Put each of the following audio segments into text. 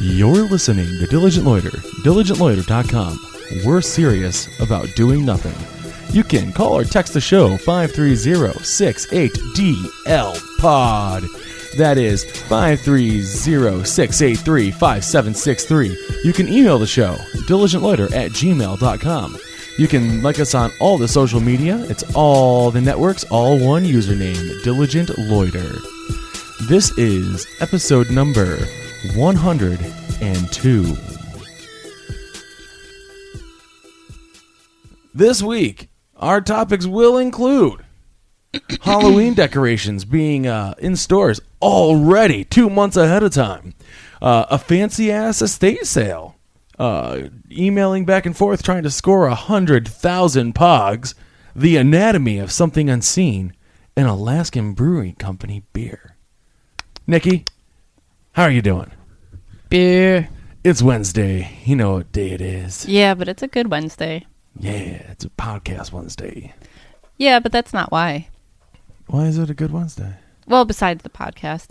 You're listening to Diligent Loiter, diligentloiter.com. We're serious about doing nothing. You can call or text the show 530-68DL-POD. That is 530-683-5763. You can email the show, diligentloiter@gmail.com. You can like us on all the social media. It's all the networks, all one username, Diligent Loiter. This is episode number 102. This week, our topics will include Halloween decorations being in stores already 2 months ahead of time, a fancy-ass estate sale, emailing back and forth trying to score 100,000 pogs, the anatomy of something unseen, and Alaskan Brewing Company beer. Nikki, how are you doing? Beer. It's Wednesday. You know what day it is. Yeah, but it's a good Wednesday. Yeah, it's a podcast Wednesday. Yeah, but that's not why. Why is it a good Wednesday? Well, besides the podcast,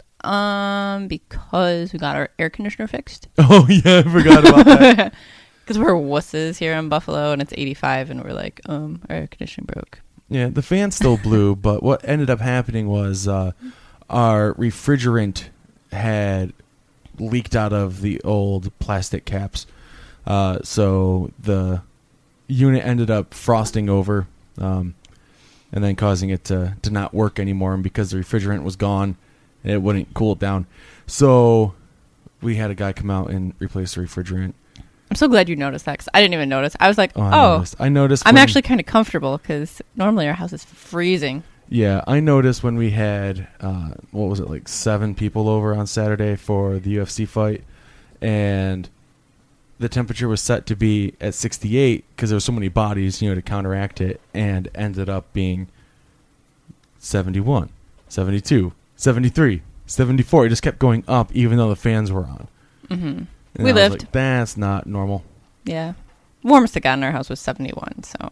because we got our air conditioner fixed. Oh, yeah, I forgot about that. Because we're wusses here in Buffalo, and it's 85, and we're like, our air conditioning broke. Yeah, the fan still blew, but what ended up happening was our refrigerant had leaked out of the old plastic caps. So the unit ended up frosting over and then causing it to not work anymore. And because the refrigerant was gone, it wouldn't cool it down. So we had a guy come out and replace the refrigerant. I'm so glad you noticed that, because I didn't even notice. I was like, I noticed. I'm actually kind of comfortable, because normally our house is freezing. Yeah, I noticed when we had, 7 people over on Saturday for the UFC fight, and the temperature was set to be at 68 because there were so many bodies, to counteract it, and ended up being 71, 72, 73, 74. It just kept going up even though the fans were on. Mm-hmm. We lived. Like, that's not normal. Yeah. Warmest it got in our house was 71, so.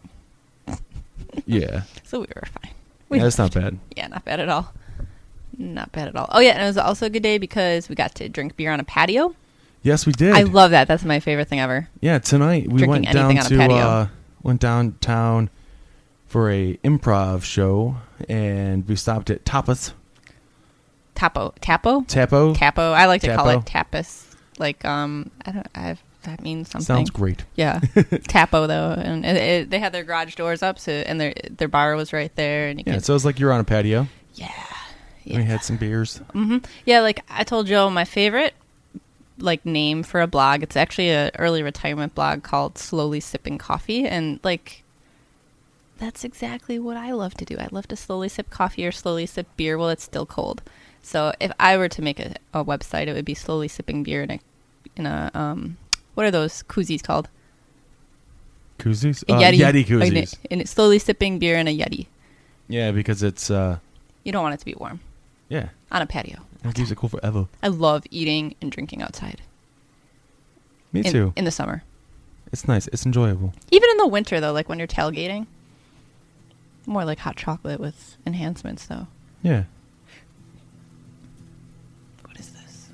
Yeah. So we were fine. That's not bad. Yeah, not bad at all. Not bad at all. Oh, yeah, and it was also a good day because we got to drink beer on a patio. Yes, we did. I love that. That's my favorite thing ever. Yeah, tonight we went downtown for a improv show, and we stopped at Tapas. Tapo. I like to call it tapas. Like, that means something. Sounds great. Yeah. Tapo, though. And they had their garage doors up, and their bar was right there. And so it was like you're on a patio. Yeah. We had some beers. Mm-hmm. Yeah, like I told Joe, my favorite name for a blog, it's actually an early retirement blog called Slowly Sipping Coffee. And, that's exactly what I love to do. I love to slowly sip coffee or slowly sip beer while it's still cold. So if I were to make a website, it would be Slowly Sipping Beer in a what are those koozies called? Koozies? Yeti koozies. And it's slowly sipping beer in a Yeti. Yeah, because it's... you don't want it to be warm. Yeah. On a patio. It keeps it cool forever. I love eating and drinking outside. Me too. In the summer. It's nice. It's enjoyable. Even in the winter, though, like when you're tailgating. More like hot chocolate with enhancements, though. Yeah. What is this?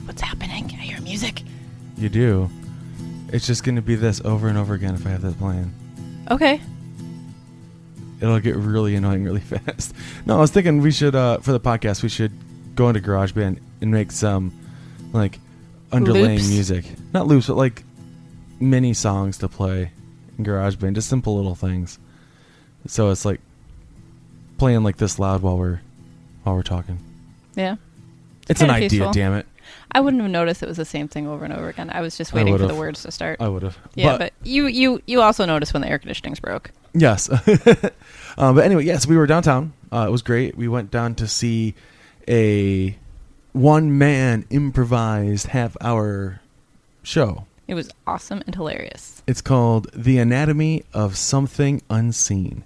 What's happening? I hear music. You do. It's just going to be this over and over again if I have that playing. Okay. It'll get really annoying really fast. No, I was thinking we should, for the podcast, we should go into GarageBand and make some, underlaying loops? music. Not loops, but, mini songs to play in GarageBand. Just simple little things. So it's, playing, this loud while we're talking. Yeah. It's an idea, peaceful. Damn it. I wouldn't have noticed it was the same thing over and over again. I was just waiting for the words to start. I would have. Yeah, but you also noticed when the air conditioning's broke. Yes. But anyway, yes, we were downtown. It was great. We went down to see a one-man improvised half-hour show. It was awesome and hilarious. It's called The Anatomy of Something Unseen.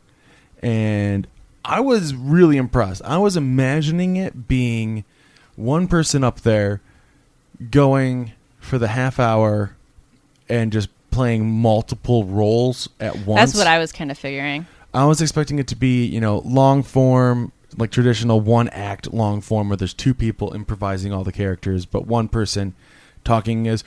And I was really impressed. I was imagining it being one person up there going for the half hour and just playing multiple roles at once. That's what I was kind of figuring. I was expecting it to be, long form, like traditional one act long form where there's two people improvising all the characters, but one person talking is,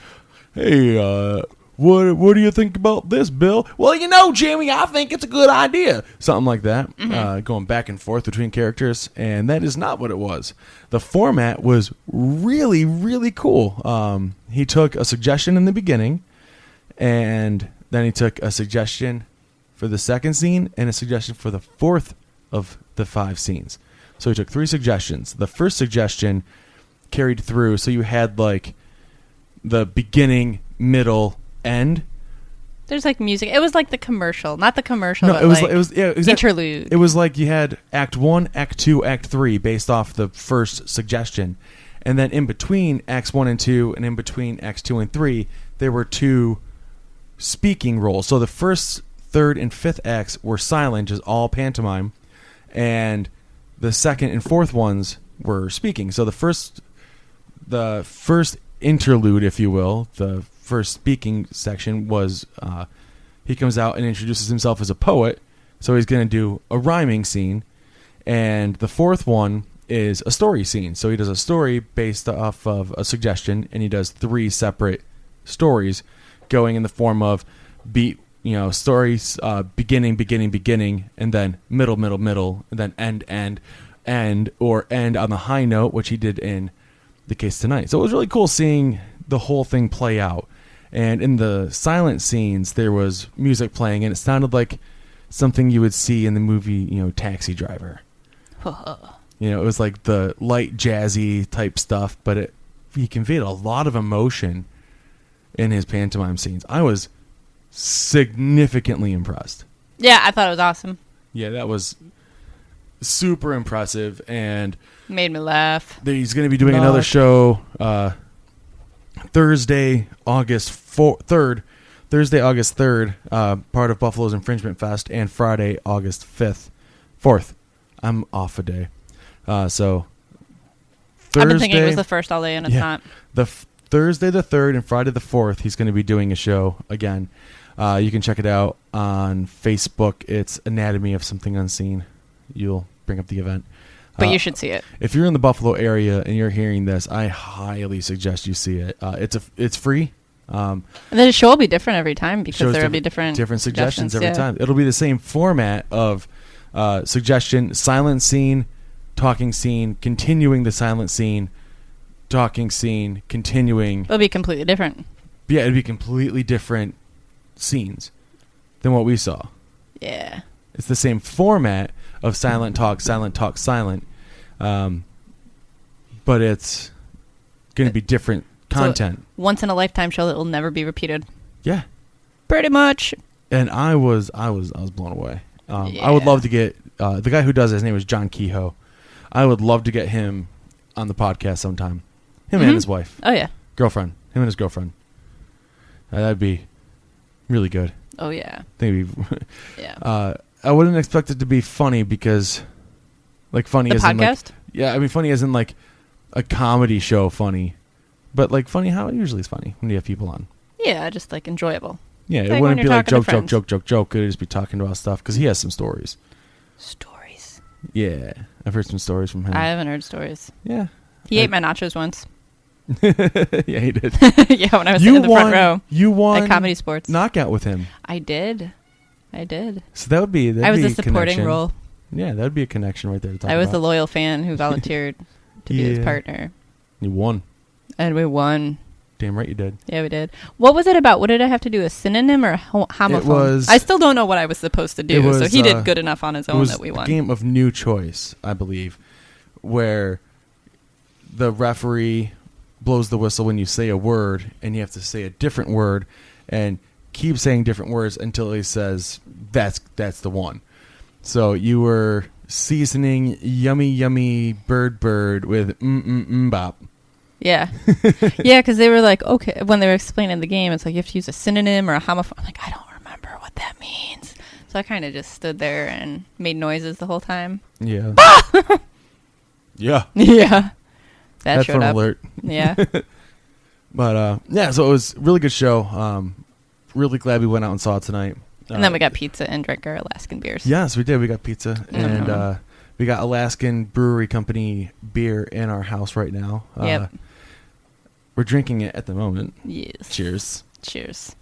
hey, what do you think about this, Bill? Well, Jamie, I think it's a good idea. Something like that, going back and forth between characters, and that is not what it was. The format was really, really cool. He took a suggestion in the beginning, and then he took a suggestion for the second scene and a suggestion for the fourth of the 5 scenes. So he took 3 suggestions. The first suggestion carried through, so you had like the beginning, middle, end. There's like music. It was like the commercial, not the commercial. No, but it was like it was yeah, exactly. interlude. It was like you had Act 1, Act 2, Act 3 based off the first suggestion, and then in between Acts 1 and 2, and in between Acts 2 and 3, there were 2 speaking roles. So the first, third, and fifth acts were silent, just all pantomime, and the second and fourth ones were speaking. So the first interlude, if you will, the first speaking section was he comes out and introduces himself as a poet, so he's going to do a rhyming scene, and the fourth one is a story scene. So he does a story based off of a suggestion, and he does 3 separate stories going in the form of stories, beginning, and then middle, and then end, or end on the high note, which he did in the case tonight. So it was really cool seeing the whole thing play out. And in the silent scenes, there was music playing, and it sounded like something you would see in the movie, Taxi Driver. It was like the light jazzy type stuff, but he conveyed a lot of emotion in his pantomime scenes. I was significantly impressed. Yeah, I thought it was awesome. Yeah, that was super impressive, and made me laugh. He's going to be doing another show Thursday, August 3rd, part of Buffalo's Infringement Fest, and Friday, August 4th. I'm off a day. So Thursday, I've been thinking it was the first all day, and it's not. Thursday the 3rd and Friday the 4th, he's going to be doing a show again. You can check it out on Facebook. It's Anatomy of Something Unseen. You'll bring up the event. But you should see it. If you're in the Buffalo area and you're hearing this, I highly suggest you see it. It's free. And then the show will be different every time because there will be different suggestions every time. It'll be the same format of suggestion, silent scene, talking scene, continuing the silent scene, talking scene, continuing. It'll be completely different. Yeah, it'll be completely different scenes than what we saw. Yeah. It's the same format of silent talk, silent, but it's going to be different content. So once in a lifetime show that will never be repeated. Yeah, pretty much. And I was blown away. I would love to get the guy who does it, his name is John Kehoe. I would love to get him on the podcast sometime. Him and his wife. Oh yeah, girlfriend. Him and his girlfriend. That'd be really good. Oh yeah. Maybe. Yeah. I wouldn't expect it to be funny because, like, funny the isn't podcast? Funny isn't like a comedy show funny, but like funny how it usually is funny when you have people on. Yeah, just like enjoyable. Yeah, it's it like wouldn't be like joke. It would just be talking about stuff because he has some stories. Stories. Yeah, I've heard some stories from him. I haven't heard stories. Yeah. He ate my nachos once. Yeah, he did. Yeah, when I was sitting in the front row. You won at Comedy Sports. Knockout with him. I did. So that would be. I was a supporting role. Yeah, that would be a connection right there to talk I was about. a loyal fan who volunteered to be his partner. You won. And we won. Damn right you did. Yeah, we did. What was it about? What did I have to do? A synonym or a homophone? I still don't know what I was supposed to do. So he did good enough on his own that we won. It was a game of new choice, I believe, where the referee blows the whistle when you say a word, and you have to say a different word, and keep saying different words until he says that's the one. So you were seasoning yummy bird with bop. Yeah. Yeah, because they were like, okay, when they were explaining the game, it's like you have to use a synonym or a homophone. I'm like, I don't remember what that means. So I kind of just stood there and made noises the whole time. Yeah. Yeah. Yeah. That showed up. Alert. Yeah. But so it was a really good show. Really glad we went out and saw it tonight. And then we got pizza and drank our Alaskan beers. Yes, we did. We got pizza. And We got Alaskan Brewery Company beer in our house right now. Yep. We're drinking it at the moment. Yes. Cheers. Cheers.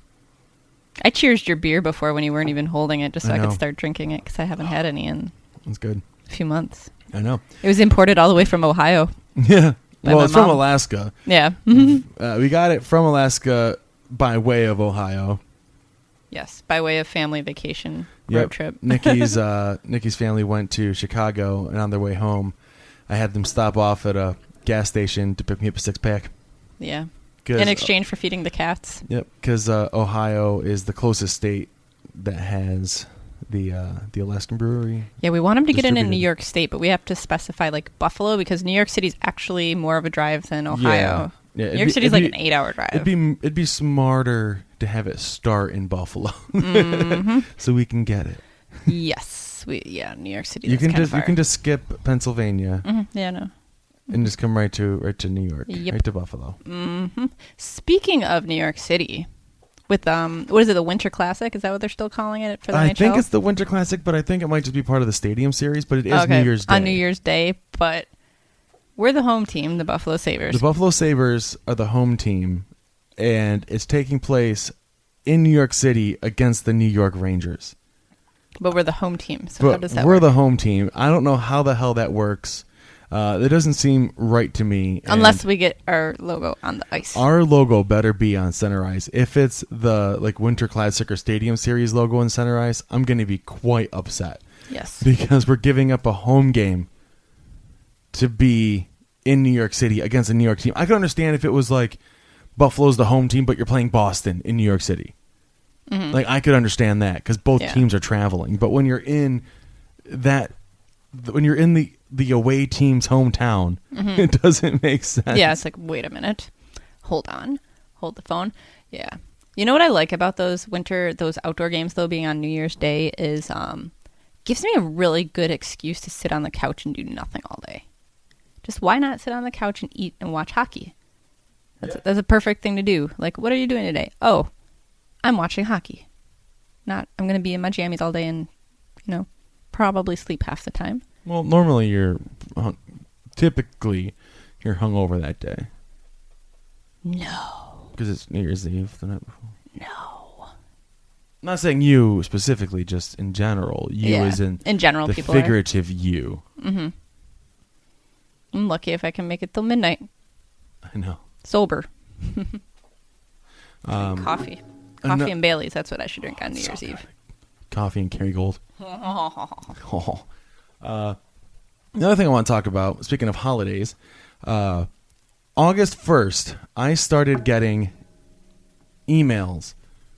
I cheersed your beer before when you weren't even holding it, just so I could know. start drinking it, because I haven't had any in That's good. a few months. I know. It was imported all the way from Ohio. Yeah. By Well, my it's from mom. Alaska. Yeah. We got it from Alaska by way of Ohio. Yes, by way of family vacation Yep. road trip. Nikki's family went to Chicago, and on their way home, I had them stop off at a gas station to pick me up a 6-pack. Yeah. In exchange for feeding the cats. Yep, because Ohio is the closest state that has the Alaskan brewery. Yeah, we want them to get in New distributed. York State, but we have to specify like Buffalo, because New York City's actually more of a drive than Ohio. Yeah, New York City's like an 8-hour drive. It'd be smarter to have it start in Buffalo, so we can get it. Yes, New York City. You that's can kinda just skip Pennsylvania far. Yeah, no. and just come right to New York, Yep. right to Buffalo. Speaking of New York City, with what is it, the Winter Classic? Is that what they're still calling it for the NHL? I think it's the Winter Classic, but I think it might just be part of the Stadium Series. But it is New Year's Day. On New Year's Day, but we're the home team, the Buffalo Sabres. The Buffalo Sabres are the home team, and it's taking place in New York City against the New York Rangers. But we're the home team, so But how does that we're work? the home team. I don't know how the hell that works. That doesn't seem right to me. Unless and we get our logo on the ice. our logo better be on center ice. If it's the Winter Classic or Stadium Series logo in center ice, I'm going to be quite upset. Yes. Because we're giving up a home game to be in New York City against a New York team. I could understand if it was like Buffalo's the home team, but you're playing Boston in New York City. Like, I could understand that because both teams are traveling. But when you're in the away team's hometown, it doesn't make sense. Yeah, it's like, wait a minute. Hold on. Hold the phone. Yeah. You know what I like about those outdoor games, though, being on New Year's Day is gives me a really good excuse to sit on the couch and do nothing all day. Just why not sit on the couch and eat and watch hockey? That's a perfect thing to do. Like, what are you doing today? Oh, I'm watching hockey. I'm going to be in my jammies all day and, probably sleep half the time. Well, normally typically you're hungover that day. No. Because it's New Year's Eve the night before. No. I'm not saying you specifically, just in general. You as in general, the people figurative you. Mm-hmm. I'm lucky if I can make it till midnight. I know. Sober. Um, Coffee no- and Baileys. That's what I should drink on New Year's good. Eve. Coffee and Kerrygold. The other thing I want to talk about, speaking of holidays, August 1st, I started getting emails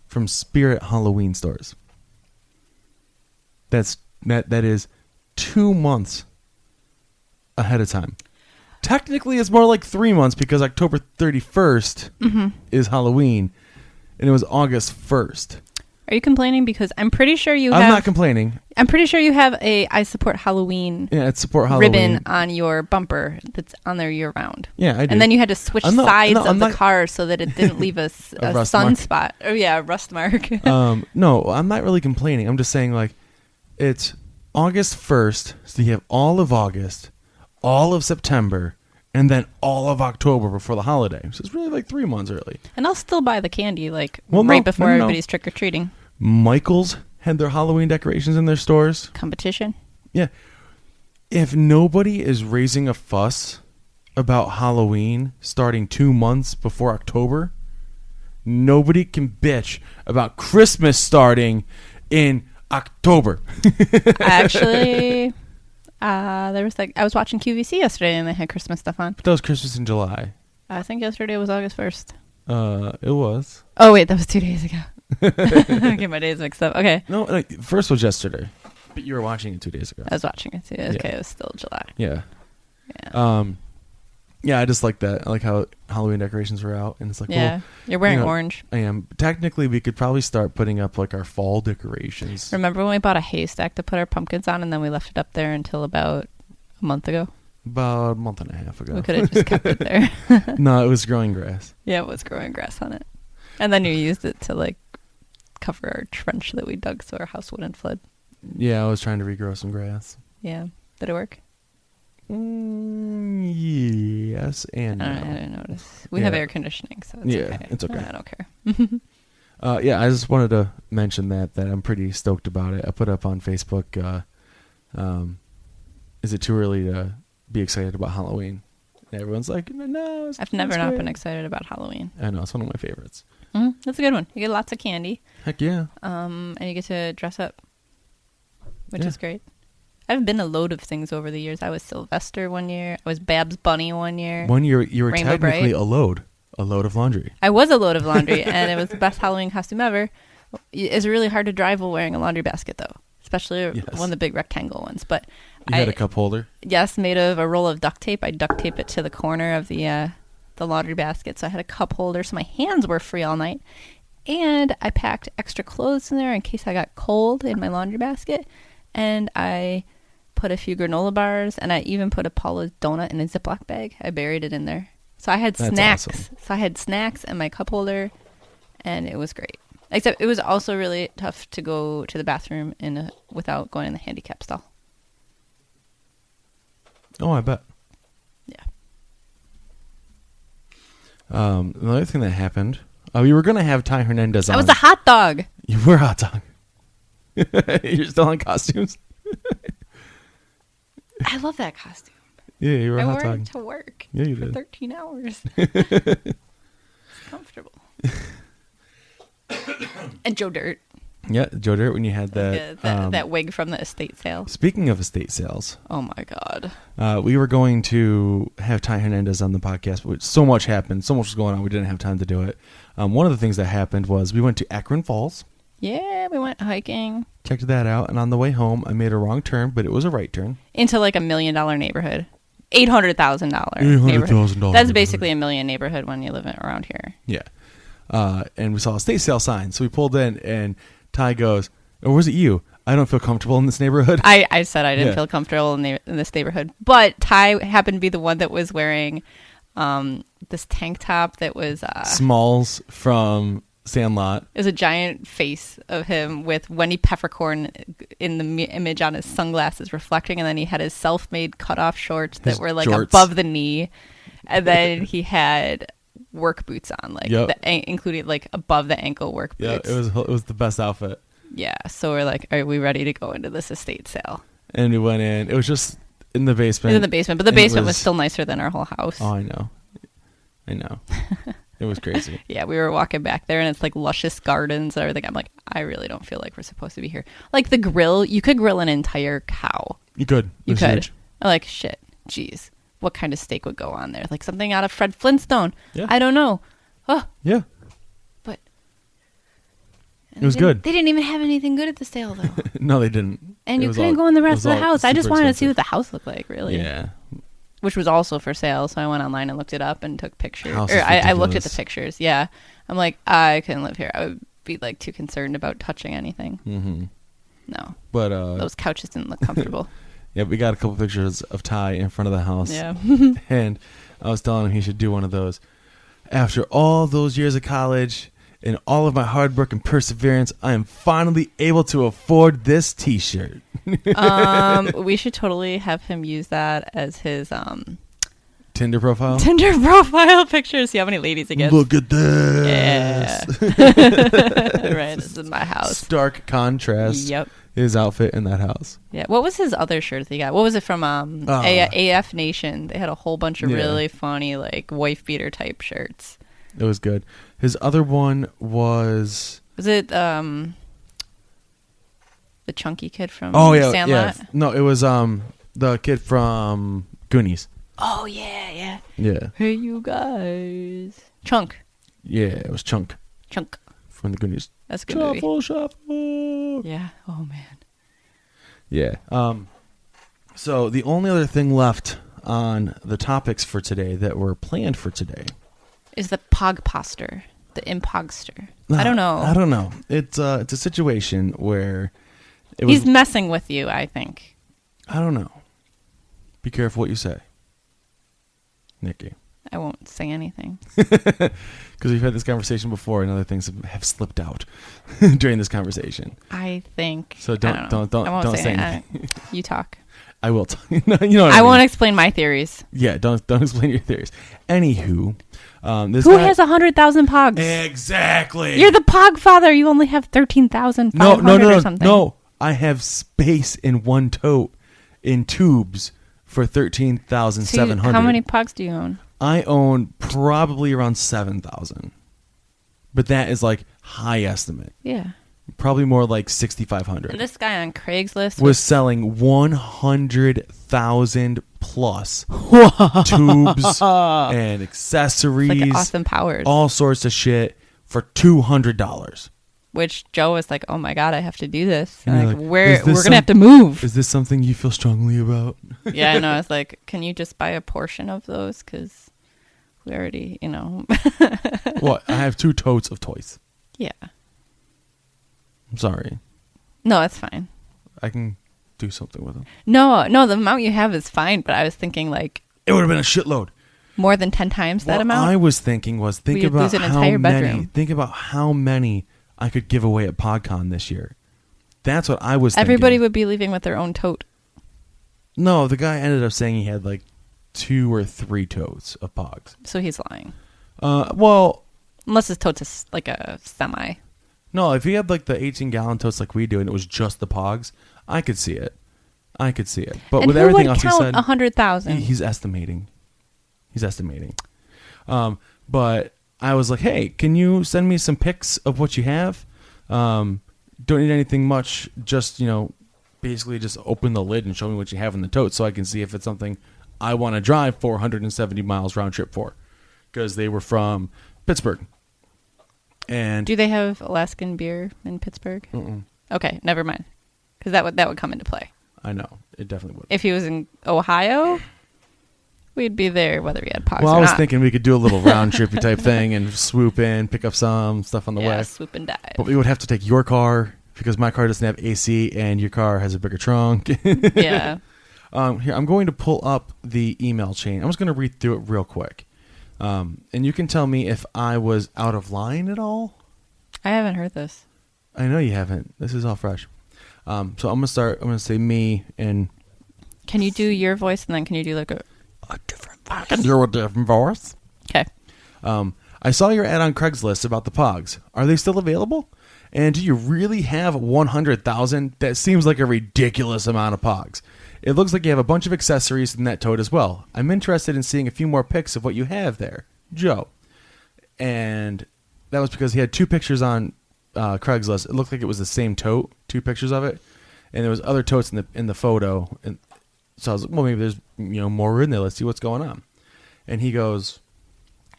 from Spirit Halloween stores. That is 2 months ahead of time. Technically, it's more like 3 months because October 31st is Halloween, and it was August 1st. Are you complaining? Because I'm pretty sure you have... I'm not complaining. I'm pretty sure you have a I support Halloween Yeah, it's support Halloween. ribbon on your bumper that's on there year round. Yeah, I do. And then you had to switch I'm not- sides no, of I'm the not- car so that it didn't leave a rust sunspot. Oh, yeah, a rust mark. No, I'm not really complaining. I'm just saying, it's August 1st, so you have all of August, all of September, and then all of October before the holiday. So it's really 3 months early. And I'll still buy the candy, Well, no, right before no. everybody's trick-or-treating. Michael's had their Halloween decorations in their stores. Competition. Yeah. If nobody is raising a fuss about Halloween starting 2 months before October, nobody can bitch about Christmas starting in October. Actually, I was watching QVC yesterday and they had Christmas stuff on. But that was Christmas in July. I think yesterday was August 1st. It was. Oh, wait, that was 2 days ago. I get my days mixed up. Okay. No, first was yesterday. But you were watching it 2 days ago. I was watching it too. Okay, Yeah. it was still July. Yeah. Yeah. Yeah, I just like that. I like how Halloween decorations were out. And it's like, Yeah. well, You're wearing you know, orange. I am. Technically, we could probably start putting up our fall decorations. Remember when we bought a haystack to put our pumpkins on and then we left it up there until about a month ago? About a month and a half ago. We could have just kept it there. No, it was growing grass. Yeah, it was growing grass on it. And then you used it to cover our trench that we dug so our house wouldn't flood. Yeah, I was trying to regrow some grass. Yeah. Did it work? Yes and no. I didn't notice. We have air conditioning, so it's okay. It's okay. I don't care. I just wanted to mention that I'm pretty stoked about it. I put up on Facebook, is it too early to be excited about Halloween? And everyone's like, no. I've never not been excited about Halloween. I know, it's one of my favorites. That's a good one. You get lots of candy. Heck yeah. And you get to dress up, which is great. I've been a load of things over the years. I was Sylvester one year. I was Babs Bunny one year. One year you were Rainbow technically Bright. a load of laundry. I was a load of laundry, and it was the best Halloween costume ever. It's really hard to drive while wearing a laundry basket, though, especially one of the big rectangle ones. But you had a cup holder? Yes, made of a roll of duct tape. I duct tape it to the corner of the laundry basket, so I had a cup holder, so my hands were free all night. And I packed extra clothes in there in case I got cold in my laundry basket. And I put a few granola bars, and I even put a Paula's donut in a Ziploc bag. I buried it in there. So I had snacks. Awesome. So I had snacks and my cup holder, and it was great. Except it was also really tough to go to the bathroom without going in the handicap stall. Oh, I bet. Yeah. Another thing that happened, we were going to have Ty Hernandez on. I was a hot dog. You were a hot dog. You're still in costumes? I love that costume. Yeah, you were a hot dog. I wore it to work for 13 hours. It's comfortable. And Joe Dirt. Yeah, Joe Dirt when you had that wig from the estate sale. Speaking of estate sales. Oh, my God. We were going to have Ty Hernandez on the podcast, but so much happened. So much was going on. We didn't have time to do it. One of the things that happened was we went to Akron Falls. Yeah, we went hiking. Checked that out. And on the way home, I made a wrong turn, but it was a right turn. Into like $1 million neighborhood. $800,000 neighborhood. That's basically $1 million neighborhood when you live around here. Yeah. And we saw a estate sale sign. So we pulled in, and Ty goes, or was it you? I don't feel comfortable in this neighborhood. I said I didn't feel comfortable in this neighborhood. But Ty happened to be the one that was wearing this tank top that was... Smalls from Sandlot. It was a giant face of him with Wendy Peppercorn in the image on his sunglasses reflecting, and then he had his self-made cutoff shorts that were like jorts. Above the knee, and then he had work boots on, like including like above the ankle work boots. Yeah, it was the best outfit. Yeah, so we're like, are we ready to go into this estate sale? And we went in. It was just in the basement. It was in the basement, but the basement was still nicer than our whole house. Oh, I know. It was crazy. Yeah, we were walking back there, and it's like luscious gardens and everything. I'm like, I really don't feel like we're supposed to be here. Like the grill, you could grill an entire cow. You could. You could. Huge. I'm like, shit, geez, what kind of steak would go on there? Like something out of Fred Flintstone. Yeah. I don't know. Oh. Yeah. But it was good. They didn't even have anything good at the sale, though. No, they didn't. And you couldn't go in the rest of the house. I just wanted to see what the house looked like, really. Yeah. Which was also for sale, so I went online and looked it up and took pictures. I looked at the pictures. Yeah, I'm like, I couldn't live here. I would be like too concerned about touching anything. Mm-hmm. No, but those couches didn't look comfortable. Yeah, we got a couple pictures of Ty in front of the house. Yeah, and I was telling him he should do one of those. After all those years of college and all of my hard work and perseverance, I am finally able to afford this T-shirt. We should totally have him use that as his Tinder profile. Tinder profile picture. See how many ladies he gets. Look at this. Yeah. Right. This is my house. Stark contrast. Yep. His outfit in that house. Yeah. What was his other shirt that he got? What was it from AF Nation? They had a whole bunch of really funny like wife beater type shirts. It was good. His other one was. Was it the chunky kid from Sandlot? Yeah. No, it was the kid from Goonies. Oh yeah. Yeah. Hey you guys. Chunk. Yeah, it was Chunk. Chunk. From the Goonies. That's a good movie. Shuffle. Yeah. Oh man. Yeah. So the only other thing left on the topics for today that were planned for today is the pogposter, the impogster. I don't know. It's a situation where he's messing with you, I think. I don't know. Be careful what you say, Nikki. I won't say anything. Because we've had this conversation before, and other things have slipped out during this conversation. I think. So don't say anything. You talk. I will tell you. You know what I I mean? won't explain my theories. Yeah, don't explain your theories. Anywho, this Who guy, has 100,000 pogs? exactly? You're the pog father. You only have 13,500 or something. No. I have space in one tote in tubes for 13,700. How many pogs do you own? I own probably around 7,000, but that is like high estimate. Yeah. Probably more like 6,500. And this guy on Craigslist was selling 100,000 plus tubes and accessories, like Austin Powers, all sorts of shit for $200. Which Joe was like, "Oh my god, I have to do this. And Like, like, we're gonna have to move." Is this something you feel strongly about? Yeah, I know. I was like, "Can you just buy a portion of those? Because we already, you know." What? I have 2 totes of toys. Yeah. I'm sorry. No, it's fine. I can do something with them. No, the amount you have is fine. But I was thinking like It would have been a shitload. more than 10 times that amount. I was thinking was think We'd about lose an how entire many. bedroom. Think about how many I could give away at PodCon this year. That's what I was thinking. Everybody would be leaving with their own tote. No, the guy ended up saying he had like 2 or 3 totes of Pogs. So he's lying. Well, Unless his tote's like a semi. no, if he had like the 18-gallon totes like we do and it was just the Pogs, I could see it. But And with who everything would else he count said, 100,000? he's estimating. But I was like, hey, can you send me some pics of what you have? Don't need anything much. Just, basically just open the lid and show me what you have in the tote so I can see if it's something I want to drive 470 miles round trip for. Because they were from Pittsburgh. And Do they have Alaskan beer in Pittsburgh? Mm-mm. Okay, never mind. Because that would come into play. I know. It definitely would. If he was in Ohio, we'd be there whether he had pogs Well, or I was not. thinking we could do a little round trippy type thing and swoop in, pick up some stuff on the way. Swoop and dive. But we would have to take your car because my car doesn't have AC and your car has a bigger trunk. Yeah. Here, I'm going to pull up the email chain. I'm just going to read through it real quick. And you can tell me if I was out of line at all. I haven't heard this. I know you haven't. This is all fresh. So I'm going to start. I'm going to say me and... Can you do your voice and then can you do like a different voice? I can do a different voice. Okay. I saw your ad on Craigslist about the Pogs. Are they still available? And do you really have 100,000? That seems like a ridiculous amount of Pogs. It looks like you have a bunch of accessories in that tote as well. I'm interested in seeing a few more pics of what you have there. Joe. And that was because he had 2 pictures on Craigslist. It looked like it was the same tote, 2 pictures of it. And there was other totes in the photo. And so I was like, well, maybe there's more in there. Let's see what's going on. And he goes,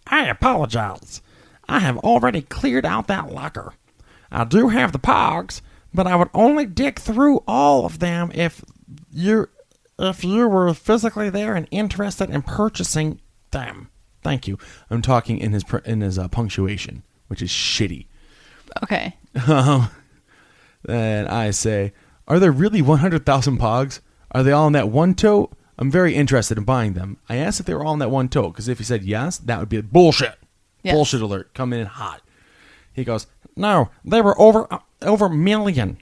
I apologize. I have already cleared out that locker. I do have the Pogs, but I would only dig through all of them if you were physically there and interested in purchasing them. Thank you. I'm talking in his punctuation, which is shitty. Okay. And I say, are there really 100,000 Pogs? Are they all in that one tote? I'm very interested in buying them. I asked if they were all in that one tote, because if he said yes, that would be bullshit. Yes. Bullshit alert. Coming in hot. He goes, no, they were over a million.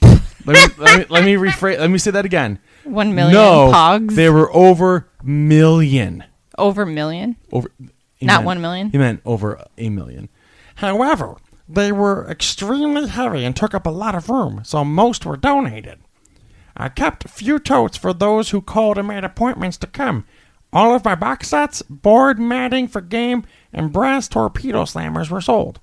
let me rephrase. Let me say that again. 1 million no, Pogs? They were over million. Over million? Not 1 million? He meant over a million. However, they were extremely heavy and took up a lot of room, so most were donated. I kept a few totes for those who called and made appointments to come. All of my box sets, board matting for game, and brass torpedo slammers were sold.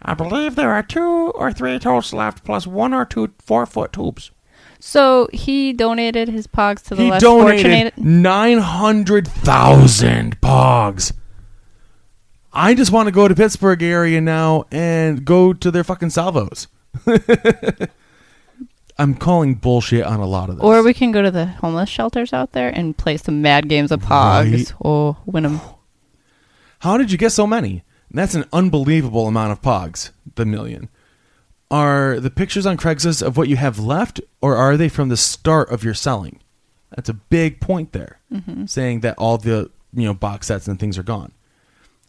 I believe there are 2 or 3 totes left, plus 1 or 2 4-foot tubes. So he donated his Pogs to the less fortunate. He donated 900,000 Pogs. I just want to go to Pittsburgh area now and go to their fucking salvos. I'm calling bullshit on a lot of this. Or we can go to the homeless shelters out there and play some mad games of Pogs. Right. Oh, win them. How did you get so many? That's an unbelievable amount of Pogs, the million. Are the pictures on Craigslist of what you have left, or are they from the start of your selling? That's a big point there, saying that all the box sets and things are gone.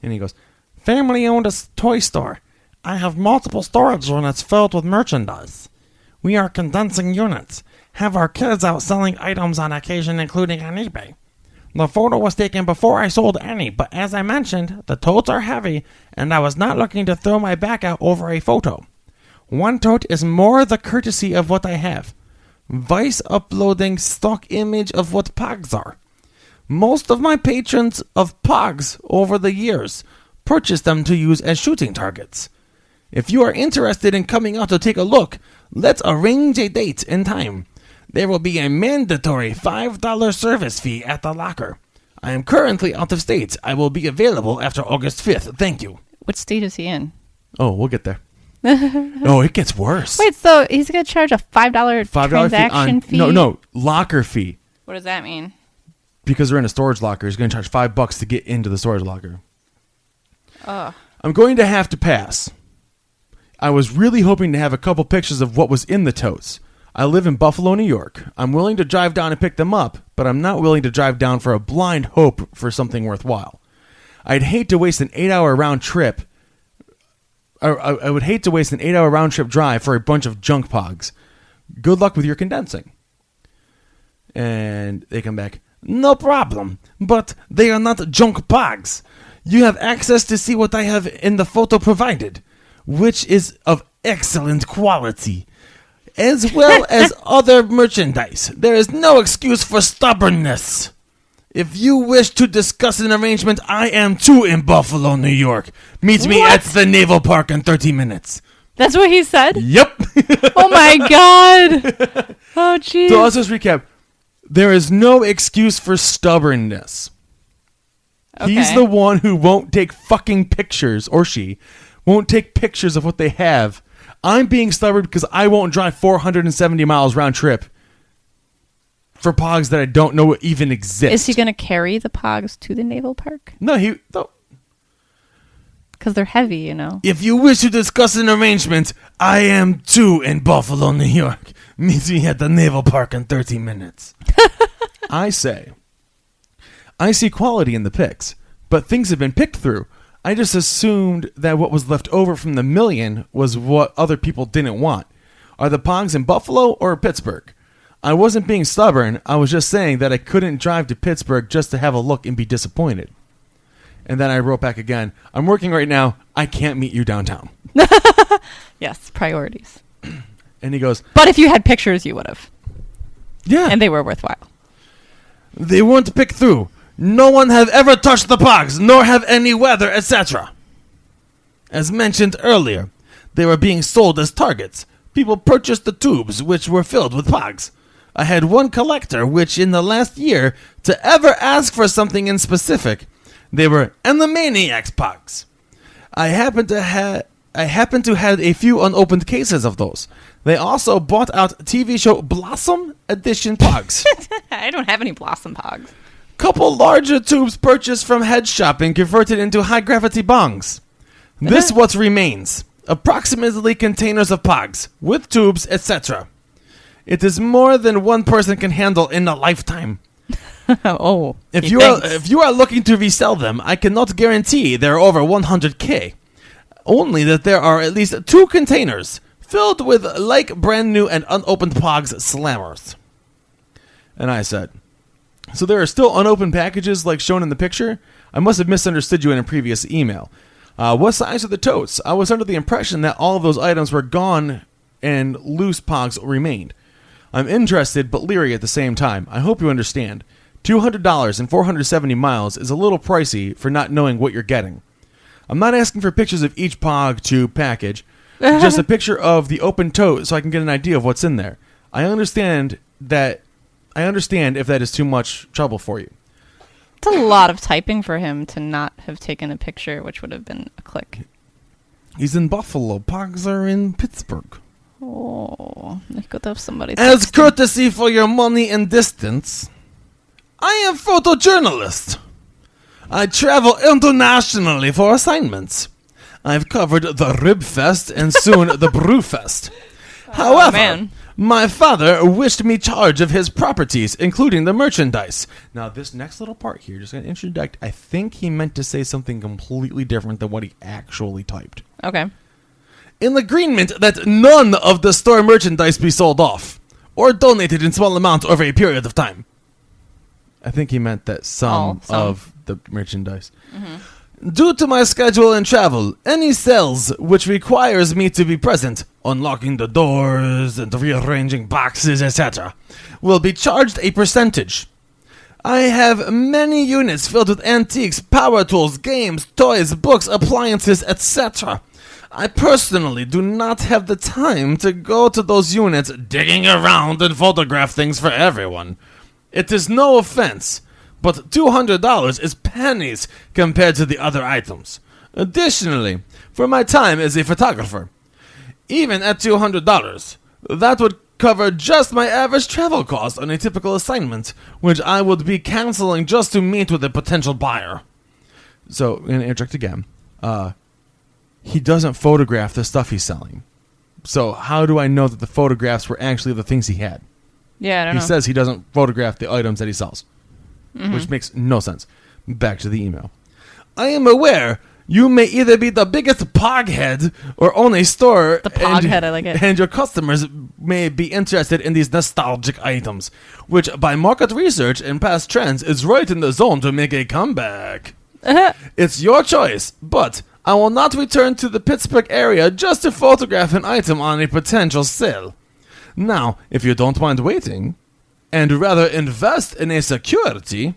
And he goes, family owned a toy store. I have multiple storage units filled with merchandise. We are condensing units. Have our kids out selling items on occasion, including on eBay. The photo was taken before I sold any, but as I mentioned, the totes are heavy, and I was not looking to throw my back out over a photo. One tote is more the courtesy of what I have. Vice uploading stock image of what pogs are. Most of my patrons of pogs over the years purchased them to use as shooting targets. If you are interested in coming out to take a look, let's arrange a date and time. There will be a mandatory $5 service fee at the locker. I am currently out of state. I will be available after August 5th. Thank you. What state is he in? Oh, we'll get there. No, it gets worse. Wait, so he's going to charge a $5 transaction fee? No, locker fee. What does that mean? Because they're in a storage locker, he's going to charge $5 to get into the storage locker. Oh. I'm going to have to pass. I was really hoping to have a couple pictures of what was in the totes. I live in Buffalo, New York. I'm willing to drive down and pick them up, but I'm not willing to drive down for a blind hope for something worthwhile. I'd hate to waste an 8-hour round trip. I would hate to waste an 8-hour round trip drive for a bunch of junk pogs. Good luck with your condensing. And they come back, no problem, but they are not junk pogs. You have access to see what I have in the photo provided, which is of excellent quality, as well as other merchandise. There is no excuse for stubbornness. If you wish to discuss an arrangement, I am too in Buffalo, New York. Meet me at the Naval Park in 30 minutes. That's what he said? Yep. Oh, my God. Oh, jeez. So let's just recap. There is no excuse for stubbornness. Okay. He's the one who won't take fucking pictures, or she won't take pictures of what they have. I'm being stubborn because I won't drive 470 miles round trip for pogs that I don't know even exist. Is he going to carry the pogs to the naval park? No. Because they're heavy, you know. If you wish to discuss an arrangement, I am too in Buffalo, New York. Meet me at the Naval Park in 30 minutes. I say, I see quality in the pics, but things have been picked through. I just assumed that what was left over from the million was what other people didn't want. Are the pogs in Buffalo or Pittsburgh? I wasn't being stubborn. I was just saying that I couldn't drive to Pittsburgh just to have a look and be disappointed. And then I wrote back again, I'm working right now. I can't meet you downtown. Yes, priorities. And he goes, but if you had pictures, you would have. yeah. And they were worthwhile. They weren't picked through. No one have ever touched the pogs, nor have any weather, etc. As mentioned earlier, they were being sold as targets. People purchased the tubes, which were filled with pogs. I had one collector, which in the last year, to ever ask for something in specific, they were Animaniacs pogs. I happen to have a few unopened cases of those. They also bought out TV show Blossom Edition pogs. I don't have any Blossom pogs. Couple larger tubes purchased from head shop and converted into high gravity bongs. This what remains. Approximately containers of pogs, with tubes, etc. It is more than one person can handle in a lifetime. Oh, If you are looking to resell them, I cannot guarantee they are over 100K. Only that there are at least 2 containers filled with like brand new and unopened pogs slammers. And I said, so there are still unopened packages like shown in the picture? I must have misunderstood you in a previous email. What size are the totes? I was under the impression that all of those items were gone and loose pogs remained. I'm interested but leery at the same time. I hope you understand. $200 and 470 miles is a little pricey for not knowing what you're getting. I'm not asking for pictures of each pog to package, just a picture of the open tote so I can get an idea of what's in there. I understand if that is too much trouble for you. It's a lot of typing for him to not have taken a picture, which would have been a click. He's in Buffalo. Pogs are in Pittsburgh. Oh, I could have somebody. As courtesy for your money and distance, I am photojournalist. I travel internationally for assignments. I've covered the Rib Fest and soon the Brewfest. However, man. my father wished me charge of his properties, including the merchandise. Now, this next little part here, just going to interject, I think he meant to say something completely different than what he actually typed. Okay. in agreement that none of the store merchandise be sold off or donated in small amounts over a period of time. I think he meant that some of the merchandise. Due to my schedule and travel, any sales which requires me to be present, unlocking the doors and rearranging boxes, etc., will be charged a percentage. I have many units filled with antiques, power tools, games, toys, books, appliances, etc. I personally do not have the time to go to those units digging around and photograph things for everyone. It is no offense, but $200 is pennies compared to the other items. Additionally, for my time as a photographer, even at $200, that would cover just my average travel cost on a typical assignment, which I would be canceling just to meet with a potential buyer. So, I'm going to interject again. He doesn't photograph the stuff he's selling. So, how do I know that the photographs were actually the things he had? Yeah, I don't know. He says he doesn't photograph the items that he sells, which makes no sense. Back to the email. I am aware you may either be the biggest POGhead or own a store. The POGhead, I like it. And your customers may be interested in these nostalgic items, which by market research and past trends is right in the zone to make a comeback. It's your choice, but I will not return to the Pittsburgh area just to photograph an item on a potential sale. Now, if you don't mind waiting, and rather invest in a security,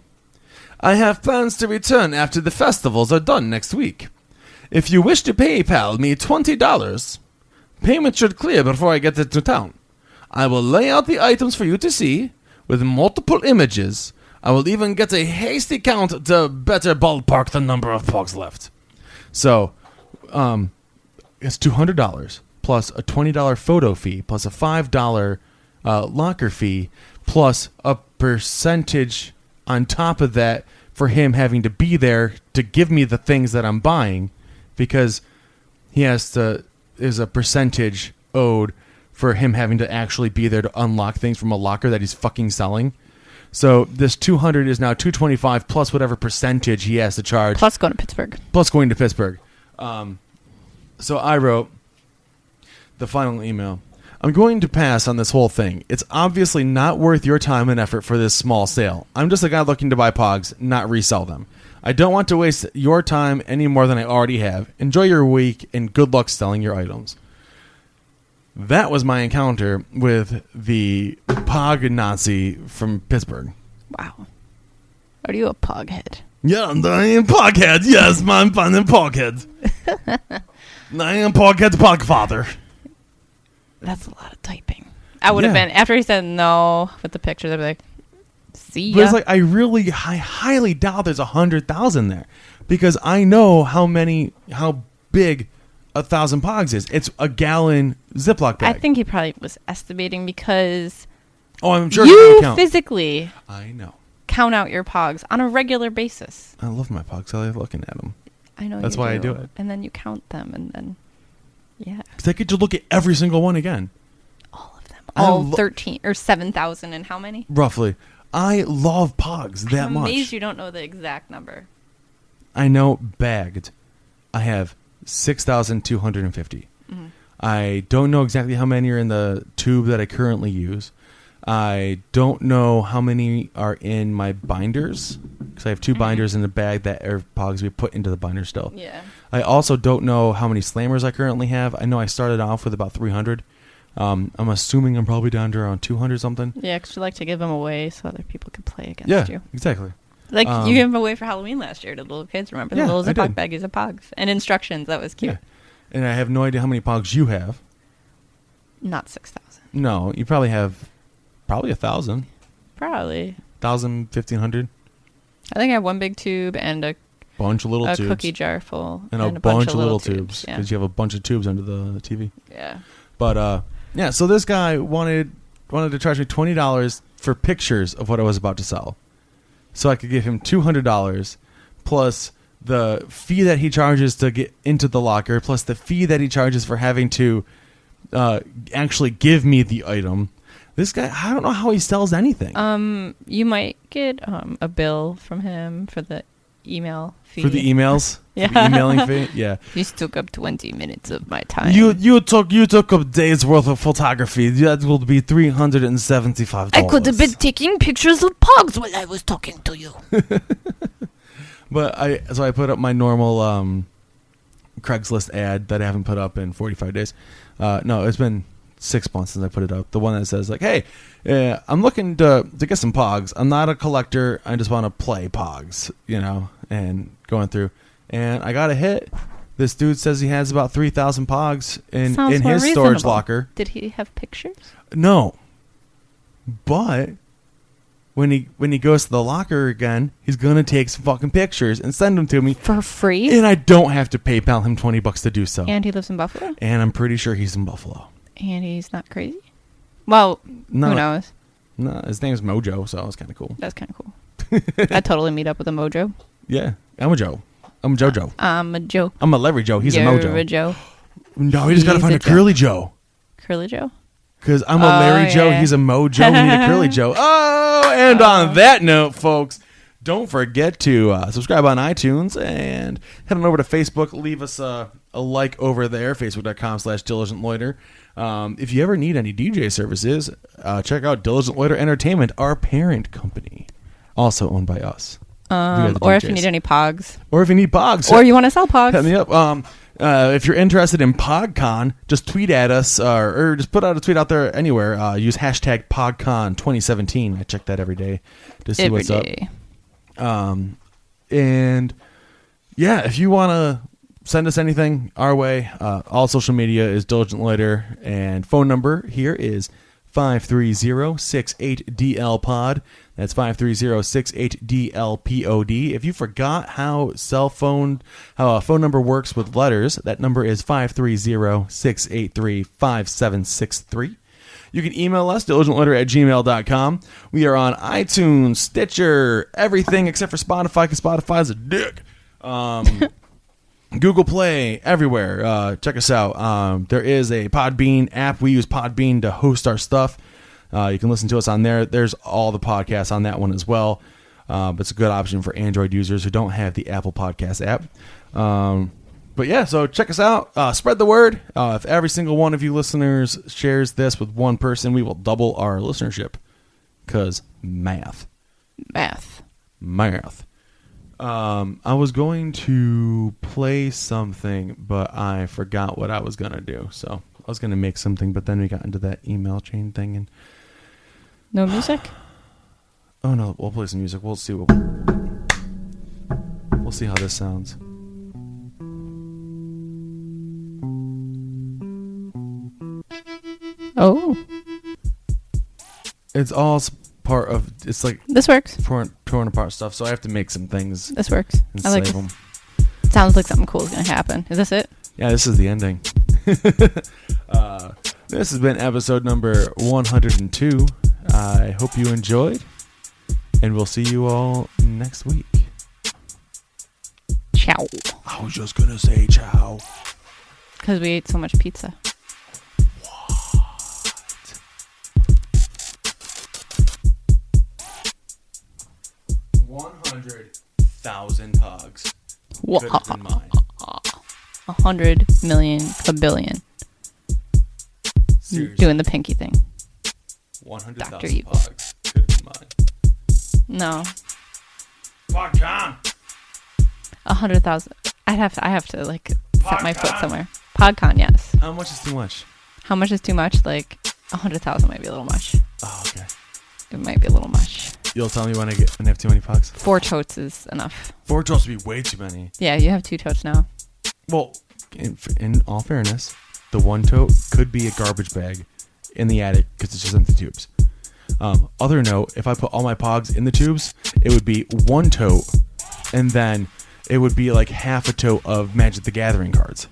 I have plans to return after the festivals are done next week. If you wish to PayPal me $20, payment should clear before I get into town. I will lay out the items for you to see, with multiple images. I will even get a hasty count to better ballpark the number of pugs left. So, it's $200. Plus a $20 photo fee, plus a $5 locker fee, plus a percentage on top of that for him having to be there to give me the things that I'm buying, because there's a percentage owed for him having to actually be there to unlock things from a locker that he's fucking selling. So this $200 is now $225 plus whatever percentage he has to charge. Plus going to Pittsburgh. So I wrote the final email. I'm going to pass on this whole thing. It's obviously not worth your time and effort for this small sale. I'm just a guy looking to buy Pogs, not resell them. I don't want to waste your time any more than I already have. Enjoy your week and good luck selling your items. That was my encounter with the Pog Nazi from Pittsburgh. Wow. Are you a Poghead? Yeah, I am Poghead. Yes, I'm Poghead. I am Poghead Pogfather. That's a lot of typing. I would have been, after he said no with the pictures, I'd be like, see ya. But it's like, I highly doubt there's 100,000 there, because I know how big 1,000 Pogs is. It's a gallon Ziploc bag. I think he probably was estimating because I'm sure you count. Physically I know. count out your Pogs on a regular basis. I love my Pogs. I like looking at them. I know. That's why I do it. And then you count them, and then because I get to look at every single one again. All of them. All 13 or 7,000 and how many? Roughly. I love Pogs that much. I'm amazed you don't know the exact number. I know bagged. I have 6,250. Mm-hmm. I don't know exactly how many are in the tube that I currently use. I don't know how many are in my binders, because I have two binders in the bag that are Pogs we put into the binder still. Yeah. I also don't know how many slammers I currently have. I know I started off with about 300. I'm assuming I'm probably down to around 200 something. Yeah, because you like to give them away so other people can play against you. Yeah, exactly. Like you gave them away for Halloween last year to the little kids. Remember the little Ziploc baggies of Pogs and instructions. That was cute. Yeah. And I have no idea how many Pogs you have. Not 6,000. No, you probably have 1,000. Probably 1,000, 1,500. I think I have one big tube and a bunch of little tubes. A cookie jar full. And a bunch of little tubes. Because you have a bunch of tubes under the TV. Yeah. But, so this guy wanted to charge me $20 for pictures of what I was about to sell. So I could give him $200 plus the fee that he charges to get into the locker, plus the fee that he charges for having to actually give me the item. This guy, I don't know how he sells anything. You might get a bill from him for the email fee. For the emails? Yeah. For the emailing fee? Yeah. This took up 20 minutes of my time. You took a day's worth of photography. That will be $375. I could have been taking pictures of pogs while I was talking to you. But I put up my normal Craigslist ad that I haven't put up in 45 days. No, it's been 6 months since I put it up. The one that says like, "Hey, I'm looking to get some pogs. I'm not a collector. I just want to play pogs, and going through. And I got a hit. This dude says he has about 3,000 pogs in his storage locker. Did he have pictures? No, but when he goes to the locker again, he's gonna take some fucking pictures and send them to me for free. And I don't have to PayPal him $20 to do so. And he lives in Buffalo. And I'm pretty sure he's in Buffalo. And he's not crazy. Well, who knows? No, his name's Mojo, so it's kind of cool. That's kind of cool. I'd totally meet up with a Mojo. Yeah, I'm a Joe. I'm a JoJo. I'm a Joe. I'm a Larry Joe. He's a Mojo. You're a Joe. No, we just gotta find a Curly Joe. Curly Joe? Because I'm a Larry Joe. He's a Mojo. We need a Curly Joe. Oh, and on that note, folks, don't forget to subscribe on iTunes and head on over to Facebook. Leave us a like over there, facebook.com/diligentloiter. If you ever need any DJ services, check out Diligent Loiter Entertainment, our parent company, also owned by us. Or if you need any pogs. Or if you need pogs. Or you want to sell pogs. Hit me up. If you're interested in PogCon, just tweet at us or just put out a tweet out there anywhere. Use hashtag PogCon 2017. I check that every day to see what's up. And yeah, if you want to send us anything our way, all social media is Diligent Loiter, and phone number here is 530-68DL-POD. That's 530-68DL-POD. If you forgot how a phone number works with letters, that number is 530-683-5763. You can email us, diligentloiter@gmail.com. We are on iTunes, Stitcher, everything except for Spotify, because Spotify is a dick. Google Play, everywhere. Check us out. There is a Podbean app. We use Podbean to host our stuff. You can listen to us on there. There's all the podcasts on that one as well. But it's a good option for Android users who don't have the Apple Podcast app. But yeah, so check us out. Spread the word. If every single one of you listeners shares this with one person, we will double our listenership. Because math. I was going to play something, but I forgot what I was going to do. So I was going to make something, but then we got into that email chain thing. And no music? Oh, no. We'll play some music. We'll see how this sounds. Oh. It's all part of, it's like this works. Torn apart stuff, so I have to make some things. This works. I like them. Sounds like something cool is going to happen. Is this it? Yeah, this is the ending. This has been episode number 102. I hope you enjoyed, and we'll see you all next week. Ciao. I was just gonna say ciao. Because we ate so much pizza. What? 100,000 pogs. Could have been mine. 100 million kabillion. Seriously. Doing the pinky thing. 100,000 pogs. Could have been mine. No. PogCon. 100,000. I have to like set my foot somewhere. PogCon, yes. How much is too much? How much is too much? Like 100,000 might be a little much. Oh, okay. It might be a little much. You'll tell me when I have too many pogs. 4 totes is enough. 4 totes would be way too many. Yeah, you have 2 totes now. Well, in all fairness, the 1 tote could be a garbage bag in the attic because it's just empty tubes. Other note, if I put all my pogs in the tubes, it would be 1 tote, and then it would be like half a tote of Magic the Gathering cards.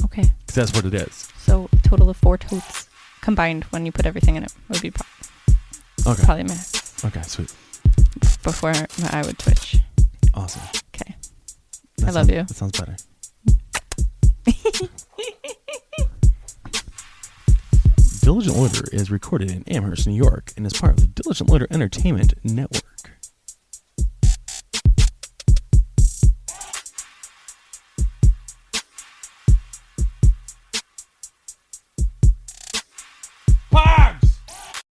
Okay. Because that's what it is. So a total of 4 totes combined when you put everything in it would be probably max. Okay, sweet. Before I would twitch. Awesome. Okay. I love you. That sounds better. Diligent Loiter is recorded in Amherst, New York, and is part of the Diligent Loiter Entertainment Network.